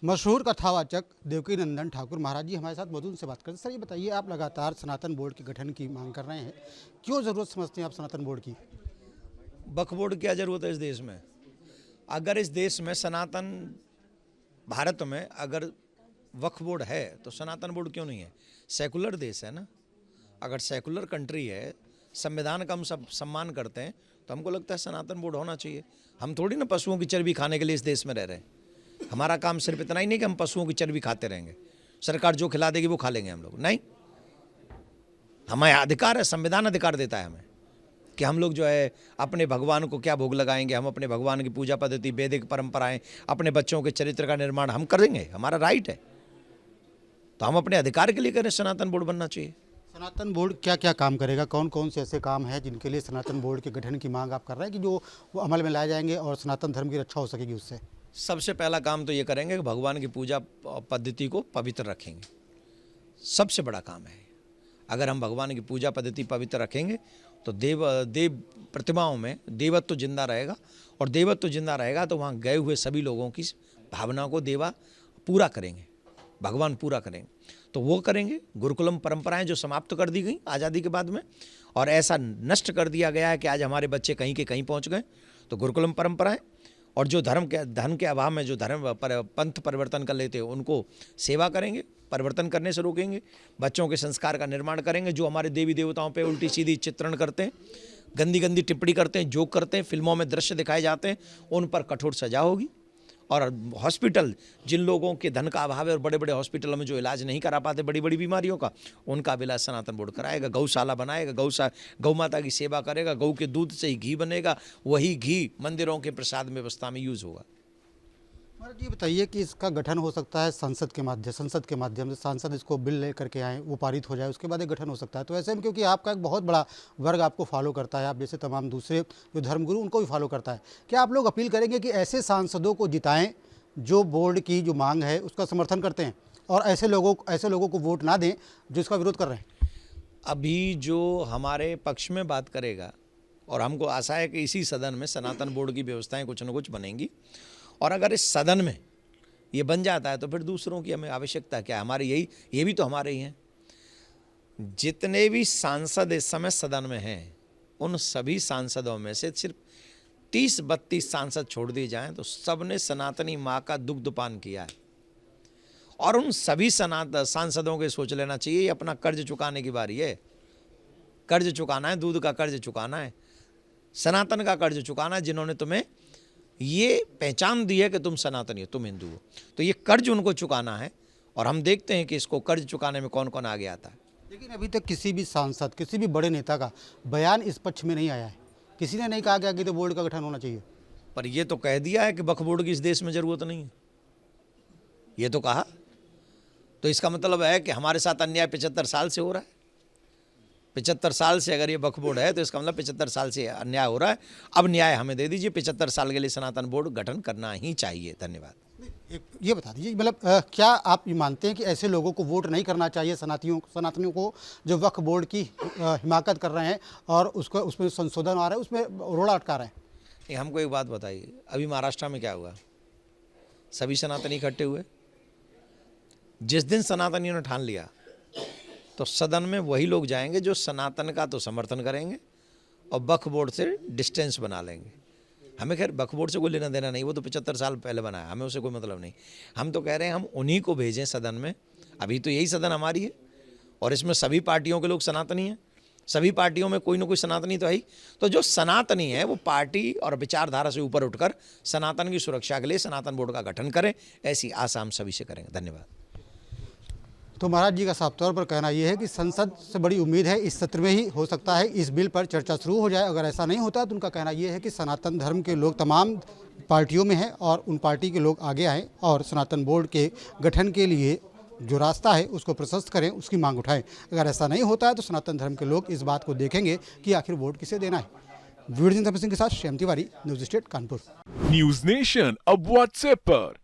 मशहूर कथावाचक देवकीनंदन ठाकुर महाराज जी हमारे साथ मौजूद, उनसे बात करते हैं। सर, ये बताइए, आप लगातार सनातन बोर्ड के गठन की मांग कर रहे हैं, क्यों ज़रूरत समझते हैं आप सनातन बोर्ड की? वक्फ बोर्ड की क्या जरूरत है इस देश में? अगर इस देश में सनातन भारत में अगर वक्फ बोर्ड है तो सनातन बोर्ड क्यों नहीं है? सेकुलर देश है ना। अगर सेकुलर कंट्री है, संविधान का हम सब सम्मान करते हैं, तो हमको लगता है सनातन बोर्ड होना चाहिए। हम थोड़ी ना पशुओं की चर्बी खाने के लिए इस देश में रह रहे हैं। हमारा काम सिर्फ इतना ही नहीं कि हम पशुओं की चर्बी खाते रहेंगे, सरकार जो खिला देगी वो खा लेंगे हम लोग, नहीं। हमें अधिकार है, संविधान अधिकार देता है हमें कि हम लोग जो है अपने भगवान को क्या भोग लगाएंगे, हम अपने भगवान की पूजा पद्धति, वैदिक परंपराएं, अपने बच्चों के चरित्र का निर्माण हम करेंगे, हमारा राइट है। तो हम अपने अधिकार के लिए करें, सनातन बोर्ड बनना चाहिए। सनातन बोर्ड क्या क्या काम करेगा? कौन कौन से ऐसे काम हैं जिनके लिए सनातन बोर्ड के गठन की मांग आप कर रहे हैं कि जो वो अमल में लाए जाएंगे और सनातन धर्म की रक्षा हो सकेगी उससे? सबसे पहला काम तो ये करेंगे कि भगवान की पूजा पद्धति को पवित्र रखेंगे। सबसे बड़ा काम है। अगर हम भगवान की पूजा पद्धति पवित्र रखेंगे तो देव प्रतिमाओं में देवत्व जिंदा रहेगा, और देवत्व जिंदा रहेगा तो वहाँ गए हुए सभी लोगों की भावना को देवा पूरा करेंगे, भगवान पूरा करेंगे। तो वो करेंगे। गुरुकुलम परंपराएं जो समाप्त कर दी गई आज़ादी के बाद में, और ऐसा नष्ट कर दिया गया है कि आज हमारे बच्चे कहीं के कहीं पहुँच गए, तो गुरुकुलम परंपराएं, और जो धन के अभाव में जो पंथ परिवर्तन कर लेते हैं उनको सेवा करेंगे, परिवर्तन करने से रोकेंगे। बच्चों के संस्कार का निर्माण करेंगे। जो हमारे देवी देवताओं पे उल्टी सीधी चित्रण करते हैं, गंदी गंदी टिप्पणी करते हैं, जोक करते हैं, फिल्मों में दृश्य दिखाए जाते हैं, उन पर कठोर सजा होगी। और हॉस्पिटल, जिन लोगों के धन का अभाव है और बड़े बड़े हॉस्पिटलों में जो इलाज नहीं करा पाते बड़ी बड़ी बीमारियों का, उनका इलाज सनातन बोर्ड कराएगा। गौशाला बनाएगा, गौ माता की सेवा करेगा, गौ के दूध से ही घी बनेगा, वही घी मंदिरों के प्रसाद व्यवस्था में यूज़ होगा। महाराज जी, बताइए कि इसका गठन हो सकता है संसद के माध्यम से सांसद इसको बिल लेकर के आएँ, वो पारित हो जाए, उसके बाद एक गठन हो सकता है। तो ऐसे में क्योंकि आपका एक बहुत बड़ा वर्ग आपको फॉलो करता है, आप जैसे तमाम दूसरे जो धर्मगुरु उनको भी फॉलो करता है, क्या आप लोग अपील करेंगे कि ऐसे सांसदों को जिताएं जो बोर्ड की जो मांग है उसका समर्थन करते हैं, और ऐसे लोगों को वोट ना दें जो इसका विरोध कर रहे हैं? अभी जो हमारे पक्ष में बात करेगा, और हमको आशा है कि इसी सदन में सनातन बोर्ड की व्यवस्थाएं कुछ न कुछ बनेंगी, और अगर इस सदन में ये बन जाता है तो फिर दूसरों की हमें आवश्यकता क्या? हमारे ये भी तो हमारे ही हैं। जितने भी सांसद इस समय सदन में हैं, उन सभी सांसदों में से सिर्फ 30-32 सांसद छोड़ दिए जाएं तो सबने सनातनी माँ का दुग्धपान किया है। और उन सभी सांसदों के सोच लेना चाहिए अपना कर्ज चुकाने की बारी है। कर्ज चुकाना है, दूध का कर्ज चुकाना है, सनातन का कर्ज चुकाना है। जिन्होंने तुम्हें ये पहचान दी है कि तुम सनातनी हो, तुम हिंदू हो, तो ये कर्ज उनको चुकाना है। और हम देखते हैं कि इसको कर्ज चुकाने में कौन कौन आगे आता है। लेकिन अभी तक किसी भी सांसद, किसी भी बड़े नेता का बयान इस पक्ष में नहीं आया है। किसी ने नहीं कहा गया कि तो बोर्ड का गठन होना चाहिए। पर ये तो कह दिया है कि वक्फ बोर्ड की इस देश में जरूरत नहीं है, ये तो कहा। तो इसका मतलब है कि हमारे साथ अन्याय 75 साल से हो रहा है। 75 साल से अगर ये वक्फ बोर्ड है तो इसका मतलब 75 साल से अन्याय हो रहा है। अब न्याय हमें दे दीजिए। 75 साल के लिए सनातन बोर्ड गठन करना ही चाहिए। धन्यवाद। ये बता दीजिए, मतलब क्या आप ये मानते हैं कि ऐसे लोगों को वोट नहीं करना चाहिए, सनातनियों को, जो वक्फ बोर्ड की हिमाकत कर रहे हैं और उसमें संशोधन आ रहा है, उसमें रोड़ा अटका रहे हैं? ये हमको एक बात बताइए, अभी महाराष्ट्र में क्या हुआ? सभी सनातनी इकट्ठे हुए। जिस दिन सनातनियों ने ठान लिया तो सदन में वही लोग जाएंगे जो सनातन का तो समर्थन करेंगे और वक्फ बोर्ड से डिस्टेंस बना लेंगे। हमें खैर वक्फ बोर्ड से कोई लेना देना नहीं, वो तो 75 साल पहले बनाया, हमें उससे कोई मतलब नहीं। हम तो कह रहे हैं हम उन्हीं को भेजें सदन में। अभी तो यही सदन हमारी है और इसमें सभी पार्टियों के लोग सनातनी हैं। सभी पार्टियों में कोई ना कोई सनातनी तो है ही। तो जो सनातनी है वो पार्टी और विचारधारा से ऊपर उठकर सनातन की सुरक्षा के लिए सनातन बोर्ड का गठन करें, ऐसी आशा हम सभी से करेंगे। धन्यवाद। तो महाराज जी का साफ तौर पर कहना यह है कि संसद से बड़ी उम्मीद है इस सत्र में ही हो सकता है इस बिल पर चर्चा शुरू हो जाए। अगर ऐसा नहीं होता तो उनका कहना यह है कि सनातन धर्म के लोग तमाम पार्टियों में हैं और उन पार्टी के लोग आगे आएँ और सनातन बोर्ड के गठन के लिए जो रास्ता है उसको प्रशस्त करें, उसकी मांग उठाएं। अगर ऐसा नहीं होता है तो सनातन धर्म के लोग इस बात को देखेंगे कि आखिर वोट किसे देना है। वीडियो सिंह के साथ Shyam Tiwari, news state Kanpur. News nation अब व्हाट्सएप पर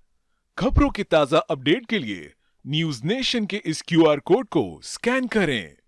खबरों की ताजा अपडेट के लिए न्यूज नेशन के इस क्यूआर कोड को स्कैन करें।